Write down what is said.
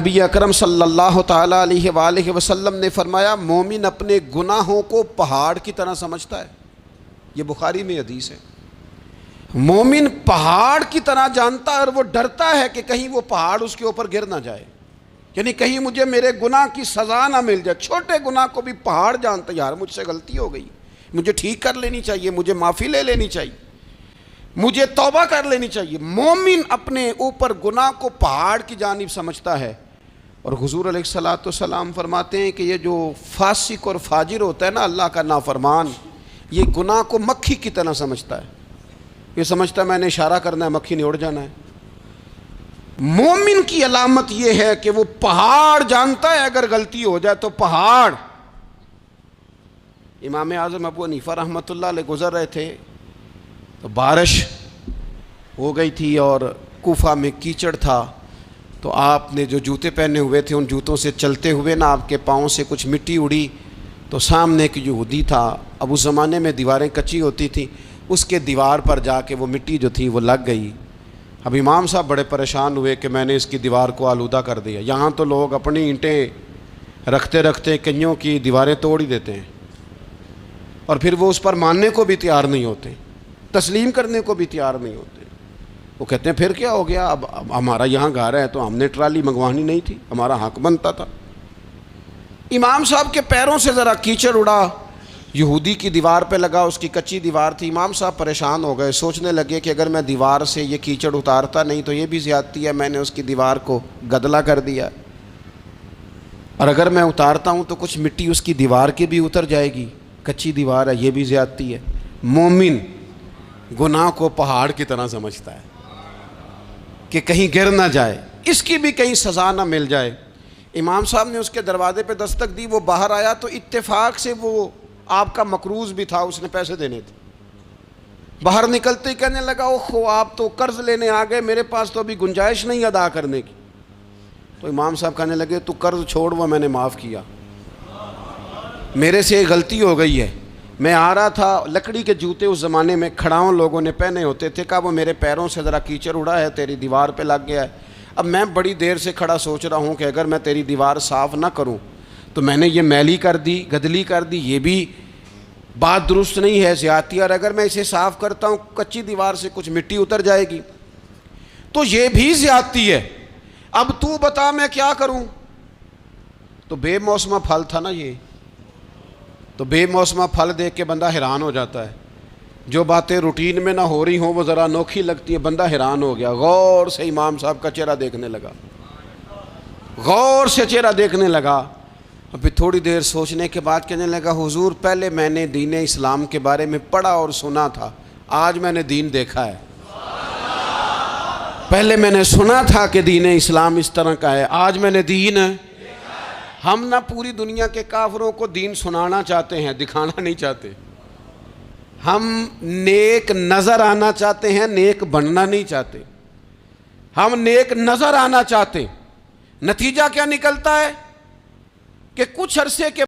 नबी अकरम सल्लल्लाहु ताला अलैहि वसल्लम ने फरमाया, मोमिन अपने गुनाहों को पहाड़ की तरह समझता है। ये बुखारी में हदीस है। मोमिन पहाड़ की तरह जानता है और वो डरता है कि कहीं वो पहाड़ उसके ऊपर गिर ना जाए, यानी कहीं मुझे मेरे गुनाह की सज़ा ना मिल जाए। छोटे गुनाह को भी पहाड़ जानता, यार मुझसे गलती हो गई, मुझे ठीक कर लेनी चाहिए, मुझे माफ़ी ले लेनी चाहिए, मुझे तौबा कर लेनी चाहिए। मोमिन अपने ऊपर गुनाह को पहाड़ की जानिब समझता है। और हुजूर अलैहिस्सलाम फरमाते हैं कि ये जो फासिक और फाजिर होता है ना, अल्लाह का नाफरमान, ये गुनाह को मक्खी की तरह समझता है। ये समझता है मैंने इशारा करना है, मक्खी ने उड़ जाना है। मोमिन की अलामत ये है कि वो पहाड़ जानता है, अगर गलती हो जाए तो पहाड़। इमाम आज़म अबू हनीफा रहमतुल्लाह अलैह गुज़र रहे थे तो बारिश हो गई थी और कूफा में कीचड़ था, तो आपने जो जूते पहने हुए थे उन जूतों से चलते हुए ना आपके पाँव से कुछ मिट्टी उड़ी, तो सामने एक यहूदी था, अब उस ज़माने में दीवारें कच्ची होती थी, उसके दीवार पर जाके वो मिट्टी जो थी वो लग गई। अब इमाम साहब बड़े परेशान हुए कि मैंने इसकी दीवार को आलूदा कर दिया। यहाँ तो लोग अपनी ईंटें रखते रखते कईयों की दीवारें तोड़ ही देते हैं और फिर वो उस पर मानने को भी तैयार नहीं होते, तस्लीम करने को भी तैयार नहीं होते। वो कहते हैं फिर क्या हो गया, अब हमारा यहाँ घर है तो हमने ट्राली मंगवानी नहीं थी, हमारा हक बनता था। इमाम साहब के पैरों से ज़रा कीचड़ उड़ा, यहूदी की दीवार पे लगा, उसकी कच्ची दीवार थी। इमाम साहब परेशान हो गए, सोचने लगे कि अगर मैं दीवार से ये कीचड़ उतारता नहीं तो ये भी ज़्यादती है, मैंने उसकी दीवार को गदला कर दिया, और अगर मैं उतारता हूँ तो कुछ मिट्टी उसकी दीवार की भी उतर जाएगी, कच्ची दीवार है, ये भी ज़्यादती है। मोमिन गुनाह को पहाड़ की तरह समझता है कि कहीं गिर ना जाए, इसकी भी कहीं सज़ा ना मिल जाए। इमाम साहब ने उसके दरवाजे पे दस्तक दी, वो बाहर आया तो इत्तेफाक से वो आपका मकरूज़ भी था, उसने पैसे देने थे। बाहर निकलते ही कहने लगा, ओहो आप तो कर्ज लेने आ गए, मेरे पास तो अभी गुंजाइश नहीं अदा करने की। तो इमाम साहब कहने लगे, तू कर्ज छोड़, वो मैंने माफ़ किया, मेरे से गलती हो गई है। मैं आ रहा था, लकड़ी के जूते उस ज़माने में खड़ाओं लोगों ने पहने होते थे, कहा वो मेरे पैरों से ज़रा कीचड़ उड़ा है, तेरी दीवार पे लग गया है। अब मैं बड़ी देर से खड़ा सोच रहा हूँ कि अगर मैं तेरी दीवार साफ़ ना करूँ तो मैंने ये मैली कर दी, गदली कर दी, ये भी बात दुरुस्त नहीं है, ज़्यादती। और अगर मैं इसे साफ़ करता हूँ, कच्ची दीवार से कुछ मिट्टी उतर जाएगी, तो ये भी ज़्यादती है। अब तू बता मैं क्या करूँ। तो बेमौसमा फल था ना ये, तो बेमौसमा फल देख के बंदा हैरान हो जाता है। जो बातें रूटीन में ना हो रही हों वो ज़रा अनोखी लगती है, बंदा हैरान हो गया। गौर से इमाम साहब का चेहरा देखने लगा, गौर से चेहरा देखने लगा। अभी थोड़ी देर सोचने के बाद कहने लगा, हुजूर पहले मैंने दीन इस्लाम के बारे में पढ़ा और सुना था, आज मैंने दीन देखा है। पहले मैंने सुना था कि दीन इस्लाम इस तरह का है, आज मैंने दीन। हम ना पूरी दुनिया के काफिरों को दीन सुनाना चाहते हैं, दिखाना नहीं चाहते। हम नेक नज़र आना चाहते हैं, नेक बनना नहीं चाहते। हम नेक नज़र आना चाहते, नतीजा क्या निकलता है कि कुछ अरसे के